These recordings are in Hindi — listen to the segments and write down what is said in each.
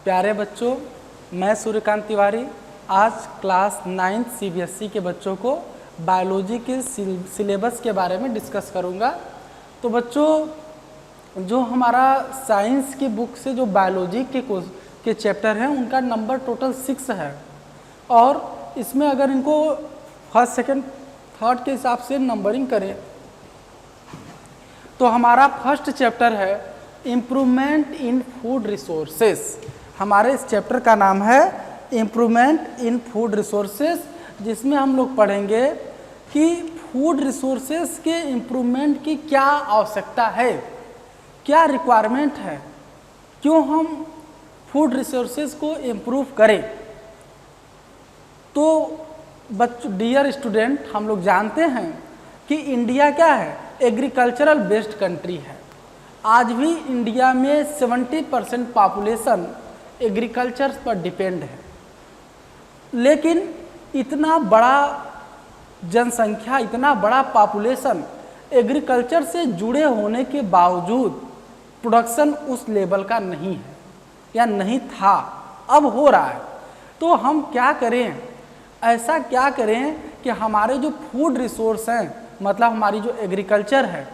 प्यारे बच्चों, मैं सूर्यकांत तिवारी आज क्लास 9 CBSE के बच्चों को बायोलॉजी के सिलेबस के बारे में डिस्कस करूंगा। तो बच्चों, जो हमारा साइंस की बुक से जो बायोलॉजी के चैप्टर हैं उनका नंबर टोटल 6 है और इसमें अगर इनको फर्स्ट सेकंड थर्ड के हिसाब से नंबरिंग करें तो हमारा फर्स्ट चैप्टर है इम्प्रूवमेंट इन फूड रिसोर्सेस। हमारे इस चैप्टर का नाम है इम्प्रूवमेंट इन फूड रिसोर्सेस, जिसमें हम लोग पढ़ेंगे कि फूड रिसोर्सेस के इम्प्रूवमेंट की क्या आवश्यकता है, क्या रिक्वायरमेंट है, क्यों हम फूड रिसोर्सेस को इम्प्रूव करें। तो बच्चों, डियर स्टूडेंट, हम लोग जानते हैं कि इंडिया क्या है, एग्रीकल्चरल बेस्ड कंट्री है। आज भी इंडिया में 70% पॉपुलेशन एग्रीकल्चर पर डिपेंड है, लेकिन इतना बड़ा जनसंख्या, इतना बड़ा पॉपुलेशन एग्रीकल्चर से जुड़े होने के बावजूद प्रोडक्शन उस लेवल का नहीं है या नहीं था, अब हो रहा है। तो हम क्या करें, ऐसा क्या करें कि हमारे जो फूड रिसोर्स हैं, मतलब हमारी जो एग्रीकल्चर है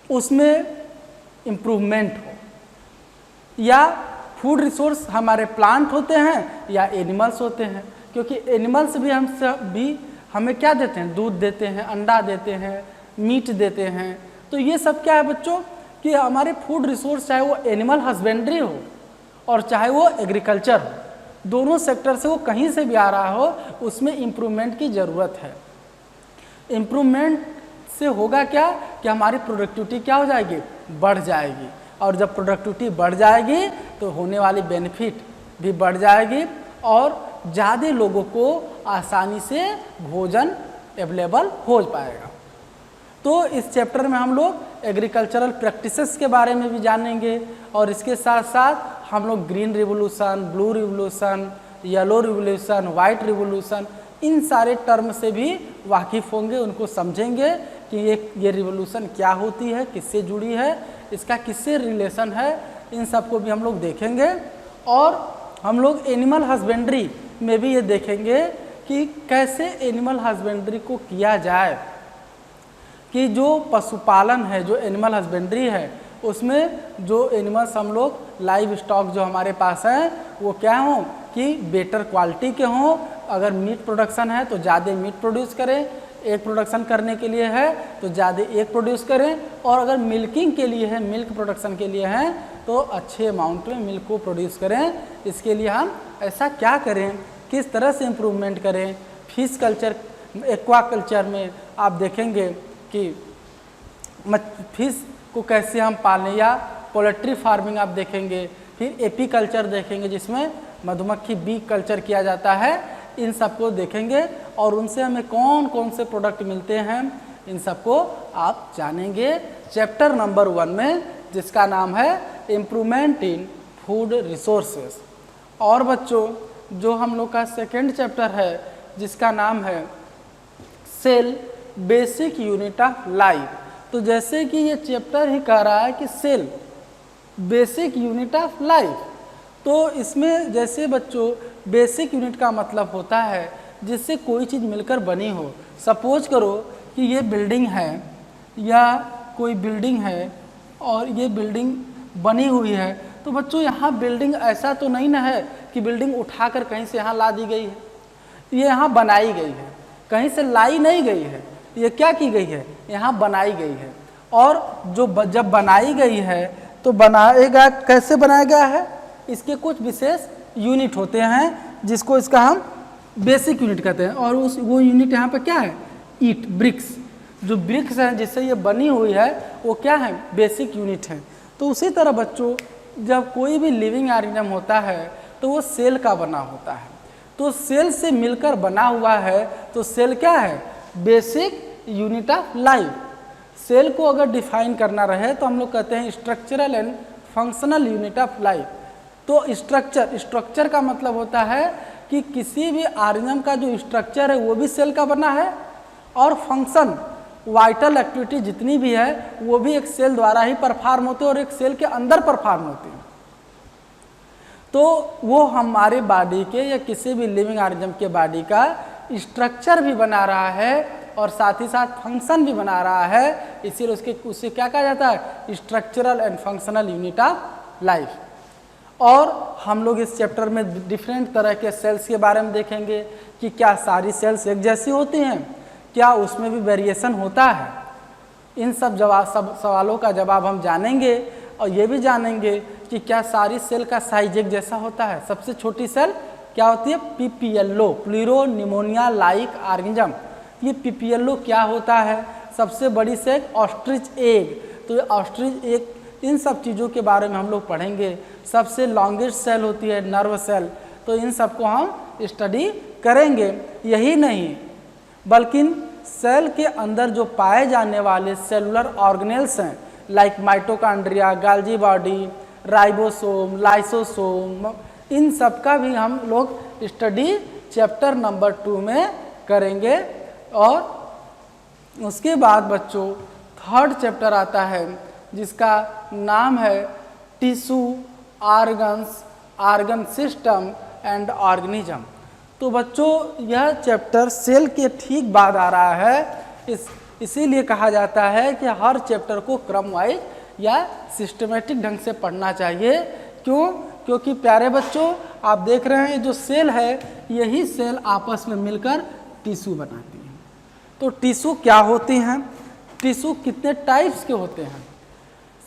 उसमें इम्प्रूवमेंट हो। या फूड रिसोर्स हमारे प्लांट होते हैं या एनिमल्स होते हैं, क्योंकि एनिमल्स भी हमें क्या देते हैं, दूध देते हैं, अंडा देते हैं, मीट देते हैं। तो ये सब क्या है बच्चों कि हमारे फूड रिसोर्स, चाहे वो एनिमल हस्बेंड्री हो और चाहे वो एग्रीकल्चर हो, दोनों सेक्टर से वो कहीं से भी आ रहा हो, उसमें इम्प्रूवमेंट की ज़रूरत है। इम्प्रूवमेंट से होगा क्या कि हमारी प्रोडक्टिविटी क्या हो जाएगी, बढ़ जाएगी, और जब प्रोडक्टिविटी बढ़ जाएगी तो होने वाली बेनिफिट भी बढ़ जाएगी और ज़्यादा लोगों को आसानी से भोजन अवेलेबल हो पाएगा। तो इस चैप्टर में हम लोग एग्रीकल्चरल प्रैक्टिसेस के बारे में भी जानेंगे और इसके साथ साथ हम लोग green revolution, blue revolution, yellow revolution, white revolution, इन सारे टर्म से भी वाकिफ़ होंगे, उनको समझेंगे कि ये रिवोल्यूशन क्या होती है, किससे जुड़ी है, इसका किससे रिलेशन है, इन सब को भी हम लोग देखेंगे। और हम लोग एनिमल हस्बेंड्री में भी ये देखेंगे कि कैसे एनिमल हस्बेंड्री को किया जाए, कि जो पशुपालन है, जो एनिमल हस्बेंड्री है, उसमें जो एनिमल्स हम लोग लाइव स्टॉक जो हमारे पास हैं वो क्या हों कि बेटर क्वालिटी के हों। अगर मीट प्रोडक्शन है तो ज़्यादा मीट प्रोड्यूस करें, एक प्रोडक्शन करने के लिए है तो ज़्यादा एक प्रोड्यूस करें, और अगर मिल्किंग के लिए है, मिल्क प्रोडक्शन के लिए है तो अच्छे अमाउंट में मिल्क को प्रोड्यूस करें। इसके लिए हम ऐसा क्या करें, किस तरह से इम्प्रूवमेंट करें। फिश कल्चर, एक्वा कल्चर में आप देखेंगे कि फिश को कैसे हम पालें, या पोल्ट्री फार्मिंग आप देखेंगे, फिर एपी कल्चर देखेंगे जिसमें मधुमक्खी बी कल्चर किया जाता है। इन सबको देखेंगे और उनसे हमें कौन कौन से प्रोडक्ट मिलते हैं, इन सबको आप जानेंगे चैप्टर नंबर 1 में, जिसका नाम है इम्प्रूवमेंट इन फूड रिसोर्सेस। और बच्चों, जो हम लोग का सेकेंड चैप्टर है जिसका नाम है cell, basic unit of life. तो जैसे कि ये चैप्टर ही कह रहा है कि cell basic unit of life, तो इसमें जैसे बच्चों बेसिक यूनिट का मतलब होता है जिससे कोई चीज़ मिलकर बनी हो। सपोज करो कि ये बिल्डिंग है या कोई बिल्डिंग है और ये बिल्डिंग बनी हुई है, तो बच्चों यहाँ बिल्डिंग ऐसा तो नहीं ना है कि बिल्डिंग उठाकर कहीं से यहाँ ला दी गई है, ये यहाँ बनाई गई है, कहीं से लाई नहीं गई है, ये क्या की गई है, यहाँ बनाई गई है। और जो जब बनाई गई है तो बनाएगा, कैसे बनाया गया है, इसके कुछ विशेष यूनिट होते हैं जिसको इसका हम बेसिक यूनिट कहते हैं। और वो यूनिट यहाँ पे क्या है, ईट, ब्रिक्स, जो ब्रिक्स हैं जिससे ये बनी हुई है वो क्या है, बेसिक यूनिट है। तो उसी तरह बच्चों, जब कोई भी लिविंग ऑर्गेनिज्म होता है तो वो सेल का बना होता है, तो सेल से मिलकर बना हुआ है, तो सेल क्या है, basic unit of life. Cell को अगर डिफाइन करना रहे तो हम लोग कहते हैं structural and functional unit of life. तो स्ट्रक्चर का मतलब होता है कि किसी भी ऑर्गेनिज्म का जो स्ट्रक्चर है वो भी सेल का बना है, और फंक्शन, वाइटल एक्टिविटी जितनी भी है वो भी एक सेल द्वारा ही परफॉर्म होते हैं और एक सेल के अंदर परफॉर्म होते हैं। तो वो हमारे बॉडी के या किसी भी लिविंग ऑर्गेनिज्म के बॉडी का स्ट्रक्चर भी बना रहा है और साथ ही साथ फंक्शन भी बना रहा है, इसीलिए उसे क्या कहा जाता है, structural and functional unit of life. और हम लोग इस चैप्टर में डिफरेंट तरह के सेल्स के बारे में देखेंगे कि क्या सारी सेल्स एक जैसी होती हैं, क्या उसमें भी वेरिएशन होता है। इन सब सवालों का जवाब हम जानेंगे और ये भी जानेंगे कि क्या सारी सेल का साइज एक जैसा होता है। सबसे छोटी सेल क्या होती है, PPLO, pleuro pneumonia like organism. ये पीपीएलओ क्या होता है। सबसे बड़ी सेल ऑस्ट्रिच एग, तो ये ऑस्ट्रिच एग, इन सब चीज़ों के बारे में हम लोग पढ़ेंगे। सबसे लॉन्गेस्ट सेल होती है नर्व सेल, तो इन सबको हम स्टडी करेंगे। यही नहीं बल्कि सेल के अंदर जो पाए जाने वाले सेलुलर ऑर्गेनेल्स हैं, like mitochondria, Golgi body, ribosome, lysosome, इन सब का भी हम लोग स्टडी चैप्टर नंबर 2 में करेंगे। और उसके बाद बच्चों थर्ड चैप्टर आता है जिसका नाम है tissue, organs, organ system and organism. तो बच्चों यह चैप्टर सेल के ठीक बाद आ रहा है, इसीलिए कहा जाता है कि हर चैप्टर को क्रम वाइज या सिस्टमेटिक ढंग से पढ़ना चाहिए। क्यों? क्योंकि प्यारे बच्चों आप देख रहे हैं जो सेल है, यही सेल आपस में मिलकर टिश्यू बनाती हैं। तो टिश्यू क्या होती हैं, टिश्यू कितने टाइप्स के होते हैं।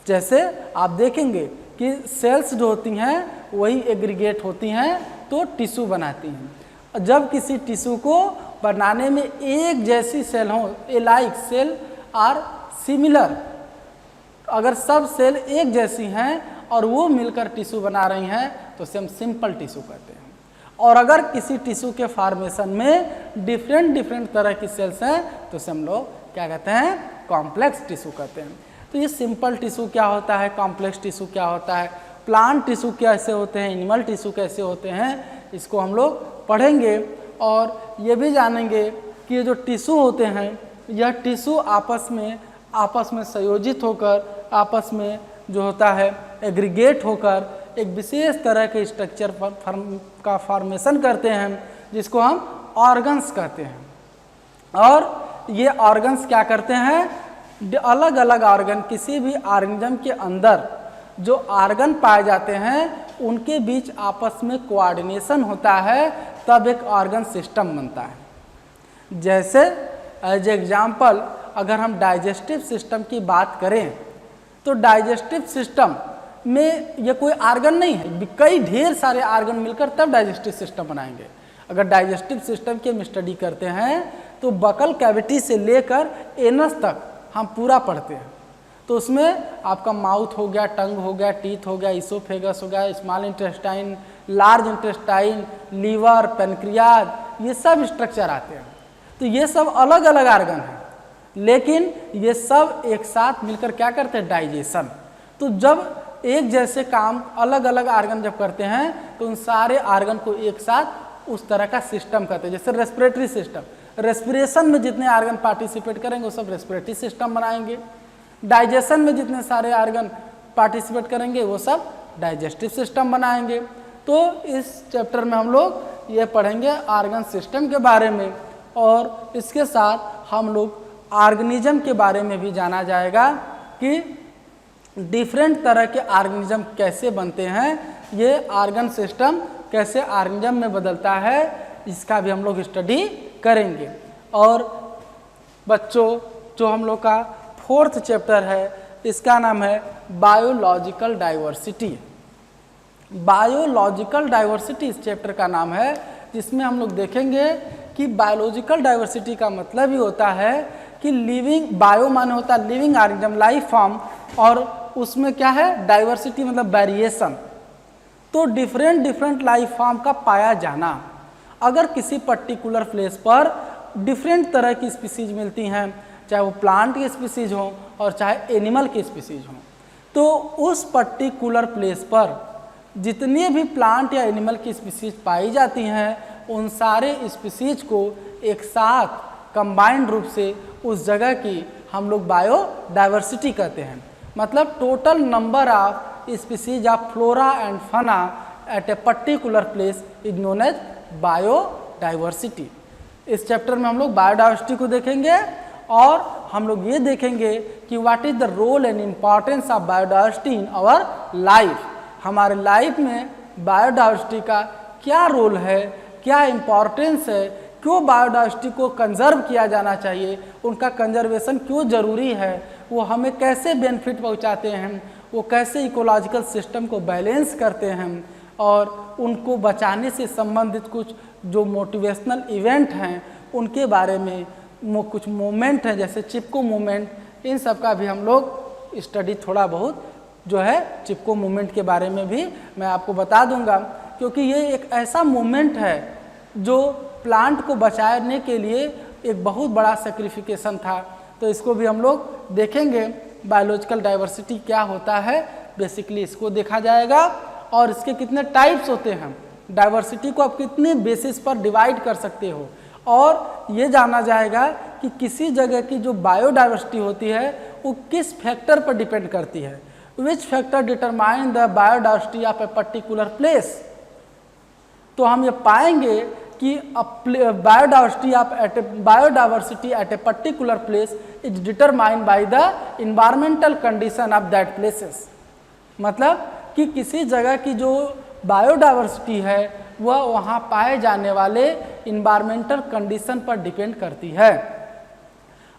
जैसे आप देखेंगे कि सेल्स जो होती हैं वही एग्रीगेट होती हैं तो टिश्यू बनाती हैं। जब किसी टिश्यू को बनाने में एक जैसी सेल हो, एलाइक सेल आर सिमिलर, अगर सब सेल एक जैसी हैं और वो मिलकर टिश्यू बना रही हैं तो उसे हम सिंपल टिश्यू कहते हैं। और अगर किसी टिश्यू के फॉर्मेशन में डिफरेंट तरह की सेल्स हैं तो उसे हम लोग क्या कहते हैं, कॉम्प्लेक्स टिश्यू कहते हैं। तो ये सिंपल टिश्यू क्या होता है, कॉम्प्लेक्स टिश्यू क्या होता है, प्लांट टिश्यू कैसे होते हैं, एनिमल टिश्यू कैसे होते हैं, इसको हम लोग पढ़ेंगे। और ये भी जानेंगे कि ये जो टिश्यू होते हैं यह टिश्यू आपस में संयोजित होकर, आपस में जो होता है एग्रीगेट होकर एक विशेष तरह के स्ट्रक्चर का फॉर्मेशन करते हैं जिसको हम ऑर्गन्स कहते हैं। और ये ऑर्गन्स क्या करते हैं, अलग अलग ऑर्गन, किसी भी ऑर्गेनिज्म के अंदर जो ऑर्गन पाए जाते हैं उनके बीच आपस में कोऑर्डिनेशन होता है, तब एक ऑर्गन सिस्टम बनता है। जैसे एज एग्जाम्पल अगर हम डाइजेस्टिव सिस्टम की बात करें तो डाइजेस्टिव सिस्टम में ये कोई ऑर्गन नहीं है, कई ढेर सारे ऑर्गन मिलकर तब डाइजेस्टिव सिस्टम बनाएंगे। अगर डाइजेस्टिव सिस्टम की हम स्टडी करते हैं तो बकल कैविटी से लेकर एनस तक हम पूरा पढ़ते हैं। तो उसमें आपका माउथ हो गया, टंग हो गया, टीथ हो गया, इसोफेगस हो गया, small intestine, large intestine, liver, pancreas, ये सब स्ट्रक्चर आते हैं। तो ये सब अलग अलग ऑर्गन हैं, लेकिन ये सब एक साथ मिलकर क्या करते हैं, डाइजेशन। तो जब एक जैसे काम अलग अलग ऑर्गन जब करते हैं तो उन सारे ऑर्गन को एक साथ उस तरह का सिस्टम कहते हैं। जैसे रेस्पिरेटरी सिस्टम, रेस्पिरेशन में जितने ऑर्गन पार्टिसिपेट करेंगे वो सब रेस्पिरेटरी सिस्टम बनाएंगे। डाइजेशन में जितने सारे ऑर्गन पार्टिसिपेट करेंगे वो सब डाइजेस्टिव सिस्टम बनाएंगे। तो इस चैप्टर में हम लोग ये पढ़ेंगे ऑर्गन सिस्टम के बारे में, और इसके साथ हम लोग ऑर्गेनिज्म के बारे में भी जाना जाएगा कि डिफरेंट तरह के ऑर्गेनिज्म कैसे बनते हैं, ये ऑर्गन सिस्टम कैसे ऑर्गेनिज्म में बदलता है, इसका भी हम लोग स्टडी करेंगे। और बच्चों जो हम लोग का फोर्थ चैप्टर है इसका नाम है बायोलॉजिकल डाइवर्सिटी। बायोलॉजिकल डाइवर्सिटी इस चैप्टर का नाम है, जिसमें हम लोग देखेंगे कि बायोलॉजिकल डाइवर्सिटी का मतलब ही होता है कि लिविंग, बायो माने होता है लिविंग ऑर्गेनिज्म, लाइफ फॉर्म, और उसमें क्या है डाइवर्सिटी मतलब वेरिएशन। तो डिफरेंट लाइफ फॉर्म का पाया जाना। अगर किसी पर्टिकुलर प्लेस पर डिफरेंट तरह की स्पीसीज मिलती हैं, चाहे वो प्लांट की स्पीसीज हो और चाहे एनिमल की स्पीसीज हो, तो उस पर्टिकुलर प्लेस पर जितने भी प्लांट या एनिमल की स्पीसीज पाई जाती हैं उन सारे स्पीसीज को एक साथ कंबाइंड रूप से उस जगह की हम लोग बायोडाइवर्सिटी कहते हैं। मतलब total number of species of flora and fauna at a particular place is known as biodiversity. इस चैप्टर में हम लोग बायोडाइवर्सिटी को देखेंगे और हम लोग ये देखेंगे कि what is the role and importance of biodiversity in our life. हमारे लाइफ में बायोडाइवर्सिटी का क्या रोल है, क्या इम्पॉर्टेंस है, क्यों बायोडाइवर्सिटी को कंजर्व किया जाना चाहिए, उनका कंजर्वेशन क्यों ज़रूरी है, वो हमें कैसे बेनिफिट पहुंचाते हैं, वो कैसे इकोलॉजिकल सिस्टम को बैलेंस करते हैं और उनको बचाने से संबंधित कुछ जो मोटिवेशनल इवेंट हैं उनके बारे में कुछ मूवमेंट हैं जैसे चिपको मूवमेंट, इन सब का भी हम लोग स्टडी थोड़ा बहुत जो है चिपको मूवमेंट के बारे में भी मैं आपको बता दूंगा, क्योंकि ये एक ऐसा मूवमेंट है जो प्लांट को बचाने के लिए एक बहुत बड़ा सेक्रिफिकेशन था। तो इसको भी हम लोग देखेंगे, बायोलॉजिकल डाइवर्सिटी क्या होता है, बेसिकली इसको देखा जाएगा और इसके कितने टाइप्स होते हैं, डाइवर्सिटी को आप कितने बेसिस पर डिवाइड कर सकते हो, और ये जाना जाएगा कि किसी जगह की जो बायोडाइवर्सिटी होती है वो किस फैक्टर पर डिपेंड करती है, which factor determine the biodiversity of a particular place. तो हम ये पाएंगे कि biodiversity at a particular place is determined by the environmental condition of that places. मतलब कि किसी जगह की जो बायोडाइवर्सिटी है वह वहाँ पाए जाने वाले इन्वायरमेंटल कंडीशन पर डिपेंड करती है।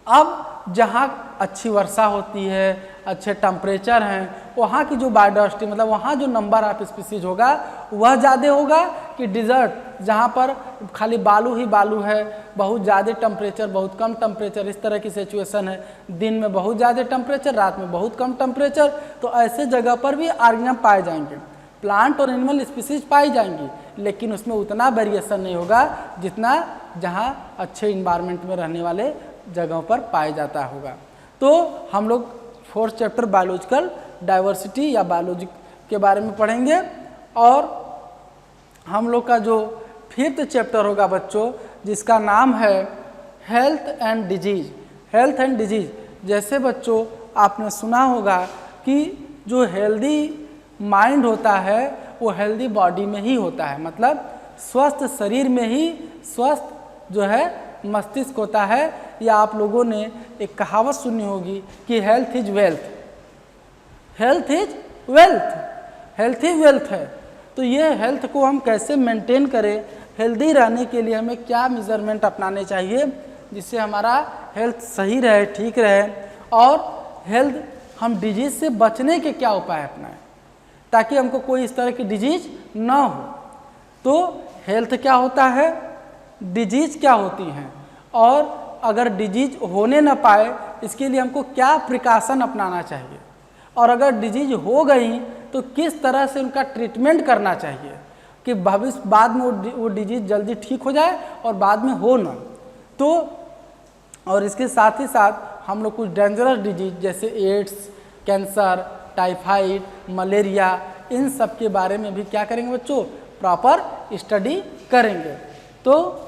अब जहाँ अच्छी वर्षा होती है, अच्छे टेम्परेचर हैं, वहाँ की जो बायोडाइवर्सिटी मतलब वहाँ जो नंबर ऑफ स्पीसीज होगा वह ज़्यादा होगा कि डिज़र्ट जहाँ पर खाली बालू ही बालू है, बहुत ज़्यादा टेम्परेचर बहुत कम टेम्परेचर, इस तरह की सिचुएशन है, दिन में बहुत ज़्यादा टेम्परेचर रात में बहुत कम टेम्परेचर, तो ऐसे जगह पर भी ऑर्गेनिज्म पाए जाएंगे, प्लांट और एनिमल स्पीसीज पाई जाएंगी, लेकिन उसमें उतना वेरिएशन नहीं होगा जितना जहाँ अच्छे इन्वायरमेंट में रहने वाले जगहों पर पाया जाता होगा। तो हम लोग फोर्थ चैप्टर बायोलॉजिकल डाइवर्सिटी या बायोलॉजी के बारे में पढ़ेंगे, और हम लोग का जो फिफ्थ चैप्टर होगा बच्चों जिसका नाम है health and disease. Health and disease, जैसे बच्चों आपने सुना होगा कि जो हेल्दी माइंड होता है वो हेल्दी बॉडी में ही होता है, मतलब स्वस्थ शरीर में ही स्वस्थ जो है मस्तिष्क होता है, या आप लोगों ने एक कहावत सुनी होगी कि health is wealth, health is wealth, health he wealth है। तो ये हेल्थ को हम कैसे मेंटेन करें, हेल्दी रहने के लिए हमें क्या मेजरमेंट अपनाने चाहिए जिससे हमारा हेल्थ सही रहे, ठीक रहे, और हेल्थ हम डिजीज से बचने के क्या उपाय अपनाएं ताकि हमको कोई इस तरह की डिजीज ना हो। तो हेल्थ क्या होता है, डिजीज क्या होती हैं, और अगर डिजीज होने ना पाए इसके लिए हमको क्या प्रिकॉशन अपनाना चाहिए, और अगर डिजीज हो गई तो किस तरह से उनका ट्रीटमेंट करना चाहिए कि भविष्य बाद में वो डिजीज जल्दी ठीक हो जाए और बाद में हो ना। तो और इसके साथ ही साथ हम लोग कुछ डेंजरस डिजीज जैसे एड्स, कैंसर, टाइफाइड, मलेरिया, इन सब के बारे में भी क्या करेंगे बच्चों, प्रॉपर स्टडी करेंगे। तो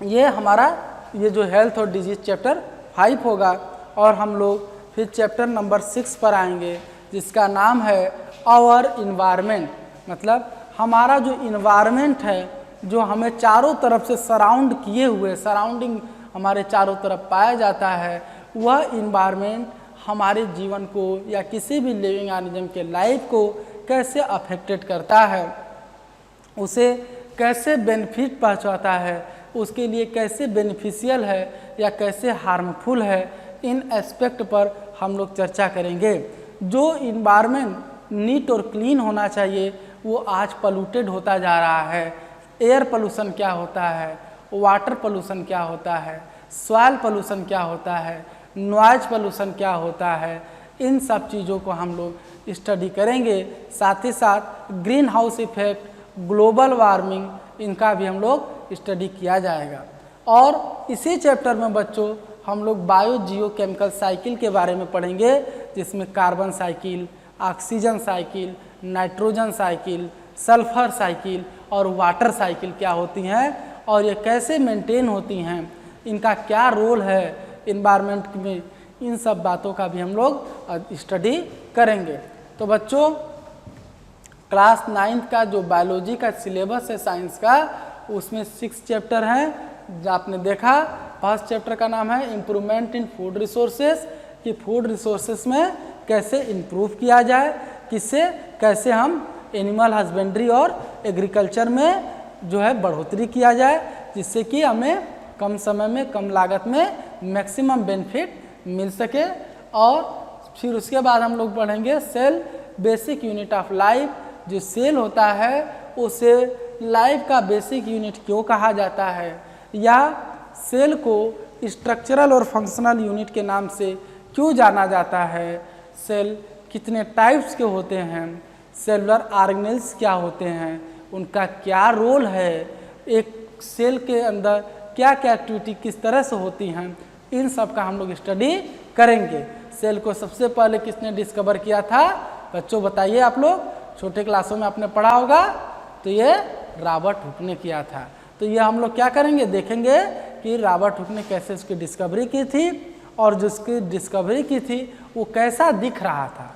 ये हमारा ये जो हेल्थ और डिजीज चैप्टर 5 होगा, और हम लोग फिर चैप्टर नंबर 6 पर आएंगे जिसका नाम है आवर इन्वायरमेंट। मतलब हमारा जो इन्वायरमेंट है जो हमें चारों तरफ से सराउंड किए हुए, सराउंडिंग हमारे चारों तरफ पाया जाता है, वह इन्वायरमेंट हमारे जीवन को या किसी भी लिविंग ऑर्गेनिज्म के लाइफ को कैसे अफेक्टेड करता है, उसे कैसे बेनिफिट पहुंचाता है, उसके लिए कैसे बेनिफिशियल है या कैसे हार्मफुल है, इन एस्पेक्ट पर हम लोग चर्चा करेंगे। जो इन्वायरमेंट नीट और क्लीन होना चाहिए वो आज पॉल्यूटेड होता जा रहा है। एयर पोल्यूशन क्या होता है, वाटर पोल्यूशन क्या होता है, सॉइल पोल्यूशन क्या होता है, नॉइज पोल्यूशन क्या होता है, इन सब चीज़ों को हम लोग स्टडी करेंगे। साथ ही साथ green house effect, global warming, इनका भी हम लोग स्टडी किया जाएगा। और इसी चैप्टर में बच्चों हम लोग बायो जियो केमिकल साइकिल के बारे में पढ़ेंगे, जिसमें carbon cycle, oxygen cycle, nitrogen cycle, sulphur cycle और वाटर साइकिल क्या होती हैं और ये कैसे मेंटेन होती हैं, इनका क्या रोल है इन्वायरमेंट में, इन सब बातों का भी हम लोग स्टडी करेंगे। तो बच्चों क्लास 9th का जो बायोलॉजी का सिलेबस है साइंस का, उसमें 6 चैप्टर हैं। जो आपने देखा, फर्स्ट चैप्टर का नाम है इम्प्रूवमेंट इन फूड रिसोर्सेज, कि फूड रिसोर्सेज में कैसे इम्प्रूव किया जाए, किससे कैसे हम एनिमल हस्बेंड्री और एग्रीकल्चर में जो है बढ़ोतरी किया जाए, जिससे कि हमें कम समय में कम लागत में मैक्सिमम बेनिफिट मिल सके। और फिर उसके बाद हम लोग पढ़ेंगे cell basic unit of life. जो सेल होता है उसे लाइफ का बेसिक यूनिट क्यों कहा जाता है, या सेल को स्ट्रक्चरल और फंक्शनल यूनिट के नाम से क्यों जाना जाता है, सेल कितने टाइप्स के होते हैं, सेलुलर ऑर्गेनेल्स क्या होते हैं, उनका क्या रोल है, एक सेल के अंदर क्या क्या एक्टिविटी किस तरह से होती हैं, इन सब का हम लोग स्टडी करेंगे। सेल को सबसे पहले किसने डिस्कवर किया था बच्चों, बताइए आप लोग, छोटे क्लासों में आपने पढ़ा होगा, तो ये रॉबर्ट हुक ने किया था। तो ये हम लोग क्या करेंगे, देखेंगे कि रॉबर्ट हुक ने कैसे उसकी डिस्कवरी की थी, और जिसकी डिस्कवरी की थी वो कैसा दिख रहा था,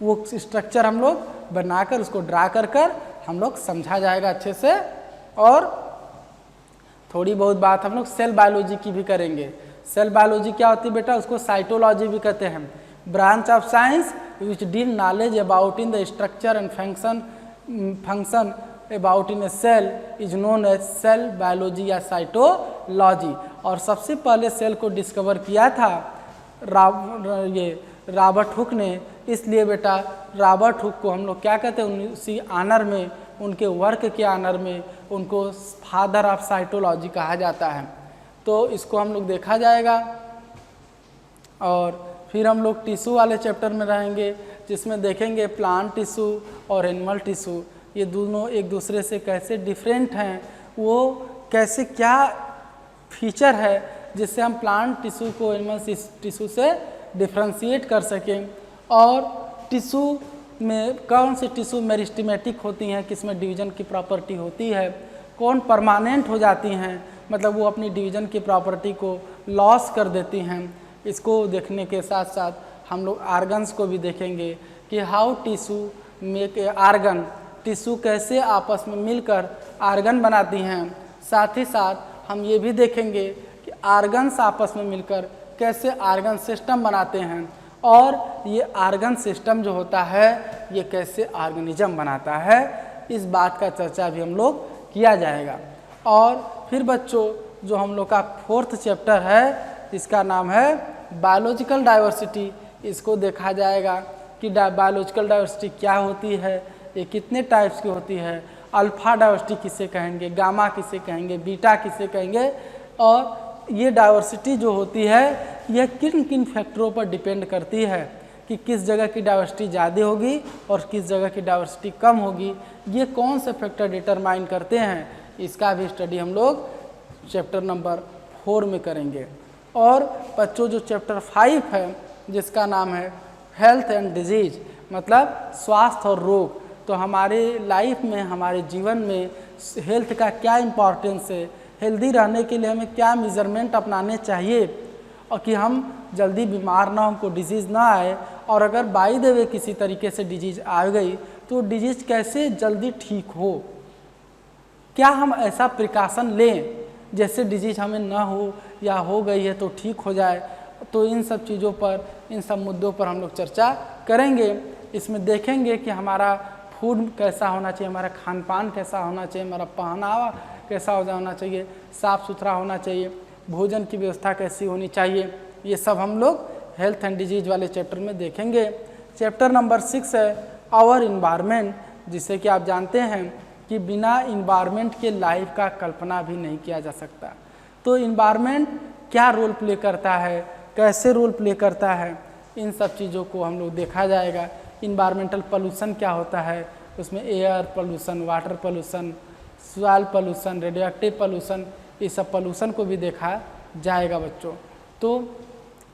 वो स्ट्रक्चर हम लोग बनाकर उसको ड्रा कर हम लोग समझा जाएगा अच्छे से। और थोड़ी बहुत बात हम लोग सेल बायोलॉजी की भी करेंगे। सेल बायोलॉजी क्या होती है बेटा, उसको साइटोलॉजी भी कहते हैं, branch of science which deal knowledge about in the structure and function about in a cell is known as cell biology या साइटोलॉजी। और सबसे पहले सेल को डिस्कवर किया था रॉबर्ट हुक ने, इसलिए बेटा रॉबर्ट हुक को हम लोग क्या कहते हैं, उसी आनर में, उनके वर्क के आनर में उनको फादर ऑफ साइटोलॉजी कहा जाता है। तो इसको हम लोग देखा जाएगा। और फिर हम लोग टिश्यू वाले चैप्टर में रहेंगे, जिसमें देखेंगे प्लांट टिश्यू और एनिमल टिश्यू, ये दोनों एक दूसरे से कैसे डिफरेंट हैं, वो कैसे क्या फीचर है जिससे हम प्लांट टिश्यू को एनिमल टिश्यू से डिफ्रेंशिएट कर सकें, और टिश्यू में कौन सी टिश्यू मेरिस्टेमेटिक होती हैं, किसमें डिवीजन की प्रॉपर्टी होती है, कौन परमानेंट हो जाती हैं, मतलब वो अपनी डिवीजन की प्रॉपर्टी को लॉस कर देती हैं। इसको देखने के साथ साथ हम लोग आर्गन्स को भी देखेंगे कि how tissue make a organ, tissue कैसे आपस में मिलकर आर्गन बनाती हैं। साथ ही साथ हम ये भी देखेंगे कि आर्गन्स आपस में मिलकर कैसे आर्गन सिस्टम बनाते हैं, और ये आर्गन सिस्टम जो होता है ये कैसे ऑर्गेनिज्म बनाता है, इस बात का चर्चा भी हम लोग किया जाएगा। और फिर बच्चों जो हम लोग का 4th चैप्टर है, इसका नाम है बायोलॉजिकल डाइवर्सिटी, इसको देखा जाएगा कि बायोलॉजिकल डाइवर्सिटी क्या होती है, ये कितने टाइप्स की होती है, अल्फा डाइवर्सिटी किसे कहेंगे, गामा किसे कहेंगे, बीटा किसे कहेंगे, और ये डाइवर्सिटी जो होती है यह किन किन फैक्टरों पर डिपेंड करती है कि किस जगह की डाइवर्सिटी ज़्यादा होगी और किस जगह की डाइवर्सिटी कम होगी, ये कौन से फैक्टर डिटरमाइन करते हैं, इसका भी स्टडी हम लोग चैप्टर नंबर 4 में करेंगे। और बच्चों जो चैप्टर 5 है, जिसका नाम है हेल्थ एंड डिजीज, मतलब स्वास्थ्य और रोग, तो हमारे लाइफ में, हमारे जीवन में हेल्थ का क्या इम्पोर्टेंस है, हेल्दी रहने के लिए हमें क्या मेजरमेंट अपनाने चाहिए, और कि हम जल्दी बीमार ना, हमको डिजीज़ ना आए, और अगर बाय द वे किसी तरीके से डिजीज़ आ गई तो डिजीज़ कैसे जल्दी ठीक हो, क्या हम ऐसा प्रिकॉशन लें जैसे डिजीज़ हमें ना हो, या हो गई है तो ठीक हो जाए। तो इन सब चीज़ों पर, इन सब मुद्दों पर हम लोग चर्चा करेंगे। इसमें देखेंगे कि हमारा फूड कैसा होना चाहिए, हमारा खान पान कैसा होना चाहिए, हमारा पहनावा कैसा होना चाहिए, साफ़ सुथरा होना चाहिए, भोजन की व्यवस्था कैसी होनी चाहिए, ये सब हम लोग हेल्थ एंड डिजीज वाले चैप्टर में देखेंगे। चैप्टर नंबर 6 है आवर इन्वायरमेंट, जिसे कि आप जानते हैं कि बिना इन्वायरमेंट के लाइफ का कल्पना भी नहीं किया जा सकता। तो इन्वायरमेंट क्या रोल प्ले करता है, कैसे रोल प्ले करता है, इन सब चीज़ों को हम लोग देखा जाएगा। इन्वायरमेंटल पोल्यूशन क्या होता है, उसमें air pollution, water pollution, soil pollution, radioactive pollution, ये सब पोल्यूशन को भी देखा जाएगा बच्चों। तो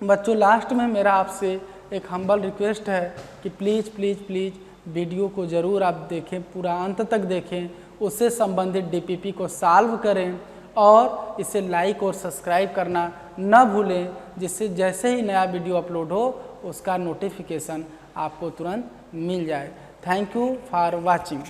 बच्चों लास्ट में मेरा आपसे एक हम्बल रिक्वेस्ट है कि प्लीज़ प्लीज़ प्लीज़ वीडियो को ज़रूर आप देखें, पूरा अंत तक देखें, उससे संबंधित डीपीपी को सॉल्व करें, और इसे लाइक और सब्सक्राइब करना न भूलें, जिससे जैसे ही नया वीडियो अपलोड हो उसका नोटिफिकेशन आपको तुरंत मिल जाए। Thank you for watching.